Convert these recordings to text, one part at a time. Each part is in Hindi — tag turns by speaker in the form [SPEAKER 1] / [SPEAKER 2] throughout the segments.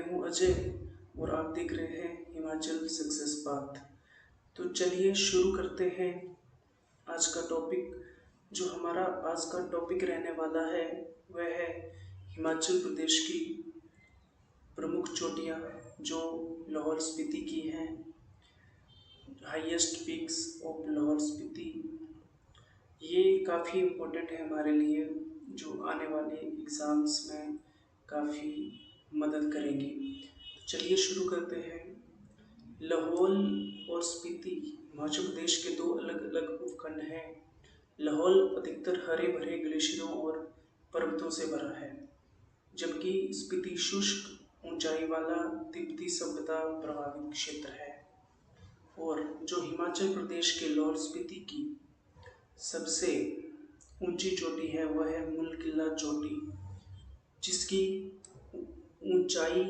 [SPEAKER 1] मैं हूं अजय और आप देख रहे हैं हिमाचल सक्सेस पाथ। तो चलिए शुरू करते हैं आज का टॉपिक। जो हमारा आज का टॉपिक रहने वाला है वह है हिमाचल प्रदेश की प्रमुख चोटियां जो लाहौल स्पीति की हैं। Highest peaks of Lahaul Spiti, ये काफ़ी इम्पोर्टेंट है हमारे लिए, जो आने वाले एग्ज़ाम्स में काफ़ी मदद करेंगी। तो चलिए शुरू करते हैं। लाहौल और स्पीति हिमाचल प्रदेश के दो अलग अलग उपखंड हैं। लाहौल अधिकतर हरे भरे ग्लेशियरों और पर्वतों से भरा है, जबकि स्पीति शुष्क ऊंचाई वाला तिब्बती सभ्यता प्रभावित क्षेत्र है। और जो हिमाचल प्रदेश के लाहौल स्पीति की सबसे ऊंची चोटी है वह है मुल्किला चोटी, जिसकी ऊंचाई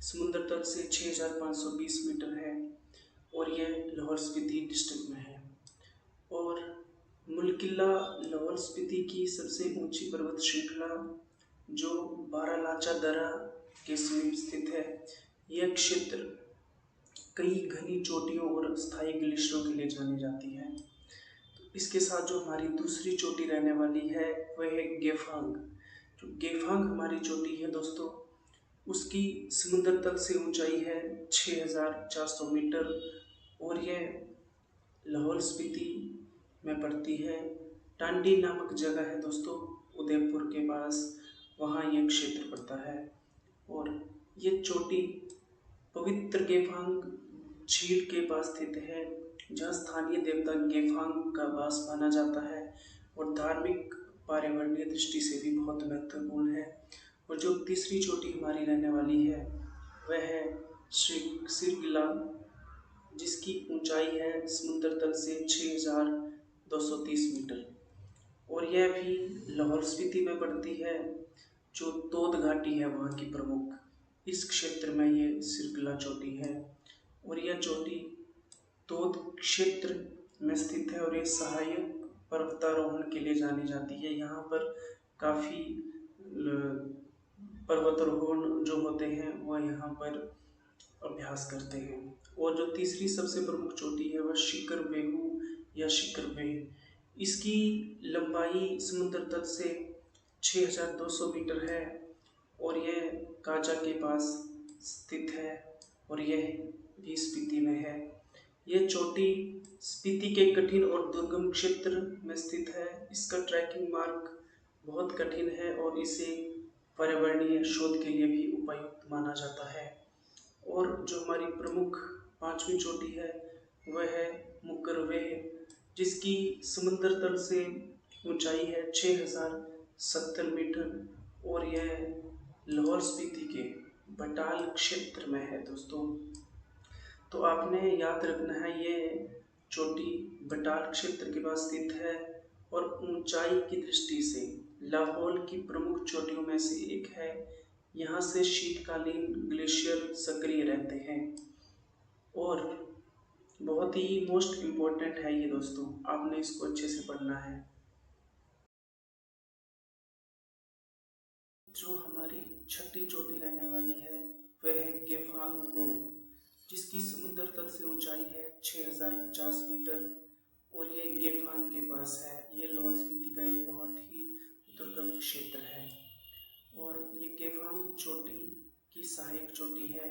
[SPEAKER 1] समुद्र तल से 6520 मीटर है और यह लाहौल स्पीति डिस्ट्रिक्ट में है। और मुल्किला लाहौल स्पीति की सबसे ऊंची पर्वत श्रृंखला जो बारालाचा दर्रा के समीप स्थित है। यह क्षेत्र कई घनी चोटियों और स्थायी ग्लेशियरों के लिए जानी जाती है। तो इसके साथ जो हमारी दूसरी चोटी रहने वाली है वह है गेफांग। जो गेफांग हमारी चोटी है दोस्तों, उसकी समुद्र तल से ऊंचाई है 6400 मीटर और यह लाहौल स्पीति में पड़ती है। टांडी नामक जगह है दोस्तों, उदयपुर के पास, वहाँ यह क्षेत्र पड़ता है। और ये चोटी पवित्र गेफांग झील के पास स्थित है, जहाँ स्थानीय देवता गेफांग का वास माना जाता है और धार्मिक पर्यावरणीय दृष्टि से भी बहुत महत्वपूर्ण है। और जो तीसरी चोटी हमारी रहने वाली है वह है सिरगिला, जिसकी ऊंचाई है समुद्र तल से 6230 मीटर और यह भी लाहौल स्पीति में पड़ती है। जो तोद घाटी है वहाँ की प्रमुख, इस क्षेत्र में ये सिरगिला चोटी है और यह चोटी तोद क्षेत्र में स्थित है और ये सहायक पर्वतारोहण के लिए जानी जाती है। यहाँ पर काफ़ी पर्वतारोहण जो होते हैं वह यहाँ पर अभ्यास करते हैं। और जो तीसरी सबसे प्रमुख चोटी है वह शिखर बेहू या शिखर बेह, इसकी लंबाई समुद्र तल से 6200 मीटर है और यह काजा के पास स्थित है और यह भी स्पीति में है। यह चोटी स्पीति के कठिन और दुर्गम क्षेत्र में स्थित है। इसका ट्रैकिंग मार्ग बहुत कठिन है और इसे पर्यावरणीय शोध के लिए भी उपयुक्त माना जाता है। और जो हमारी प्रमुख पांचवी चोटी है वह है मुकरवेह, जिसकी समुद्र तल से ऊंचाई है 6070 मीटर और यह लाहौल स्पीति के बटाल क्षेत्र में है दोस्तों। तो आपने याद रखना है ये चोटी बटाल क्षेत्र के पास स्थित है और ऊंचाई की दृष्टि से लाहौल की प्रमुख चोटियों में से एक है। यहाँ से शीतकालीन ग्लेशियर सक्रिय रहते हैं और बहुत ही मोस्ट इम्पोर्टेंट है ये दोस्तों, आपने इसको अच्छे से पढ़ना है। जो हमारी छठी चोटी रहने वाली है वह है गेफांग गो, जिसकी समुद्र तल से ऊंचाई है 6050 मीटर और ये गेफांग के पास है। ये लाहौल स्पीति का एक बहुत ही दुर्गम क्षेत्र है और ये गेफांग चोटी की सहायक चोटी है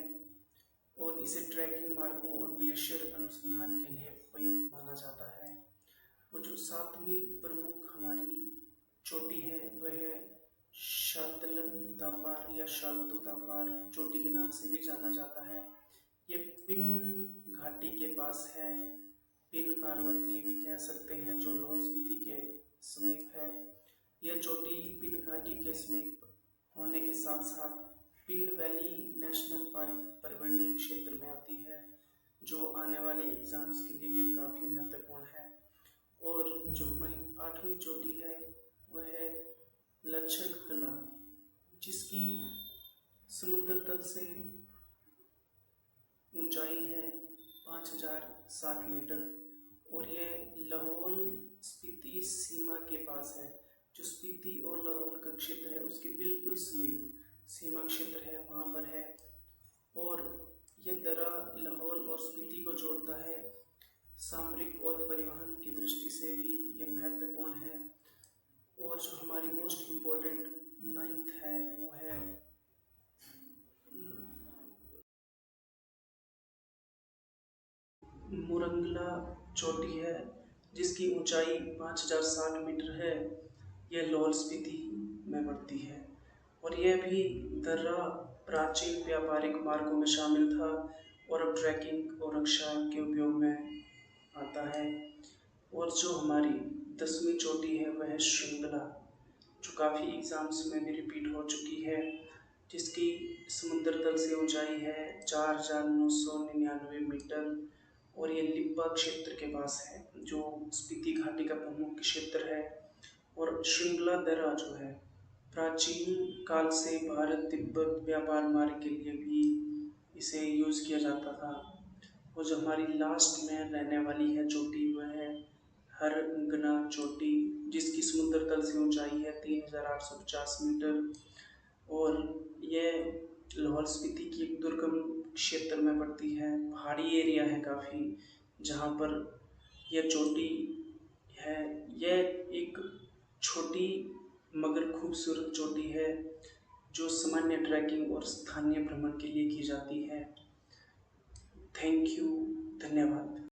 [SPEAKER 1] और इसे ट्रैकिंग मार्गों और ग्लेशियर अनुसंधान के लिए उपयुक्त माना जाता है। और जो सातवीं प्रमुख हमारी चोटी है वह है शातल दापार या शालतू दापार चोटी के नाम से भी जाना जाता है। ये पिन घाटी के पास है, पिन पार्वती भी कह सकते हैं, जो लाहौल स्पीति के समीप है। यह चोटी पिन घाटी के समीप होने के साथ साथ पिन वैली नेशनल पार्क पर्यावरणीय क्षेत्र में आती है, जो आने वाले एग्जाम्स के लिए भी काफ़ी महत्वपूर्ण है। और जो हमारी आठवीं चोटी है वह है लच्छकला, जिसकी समुद्र तल से ऊंचाई है 5060 मीटर और यह लाहौल स्पीति सीमा के पास है। जो स्पीति और लाहौल का क्षेत्र है उसके बिल्कुल समीप सीमा क्षेत्र है, वहाँ पर है। और ये दर्रा लाहौल और स्पीति को जोड़ता है। सामरिक और परिवहन की दृष्टि से भी ये महत्वपूर्ण है। और जो हमारी मोस्ट इम्पोर्टेंट नाइन्थ है वो है मुरंगला चोटी है, जिसकी ऊंचाई 5060 मीटर है। यह लाहौल स्पीति में पड़ती है और यह भी दर्रा प्राचीन व्यापारिक मार्गों में शामिल था और अब ट्रैकिंग और रक्षा के उपयोग में आता है। और जो हमारी 10वीं चोटी है वह है श्रृंगला, जो काफ़ी एग्ज़ाम्स में भी रिपीट हो चुकी है, जिसकी समुद्र तल से ऊंचाई है 4999 मीटर और ये लिब्बा क्षेत्र के पास है, जो स्पीति घाटी का प्रमुख क्षेत्र है। और श्रृंगला दर्रा जो है प्राचीन काल से भारत तिब्बत व्यापार मार्ग के लिए भी इसे यूज़ किया जाता था। और जो हमारी लास्ट में रहने वाली है चोटी वह है हरगना चोटी, जिसकी समुद्र तल से ऊंचाई है 3850 मीटर और यह लाहौल स्पीति की एक दुर्गम क्षेत्र में पड़ती है। पहाड़ी एरिया है काफ़ी, जहाँ पर यह चोटी है। यह एक छोटी मगर खूबसूरत चोटी है, जो सामान्य ट्रैकिंग और स्थानीय भ्रमण के लिए की जाती है। थैंक यू, धन्यवाद।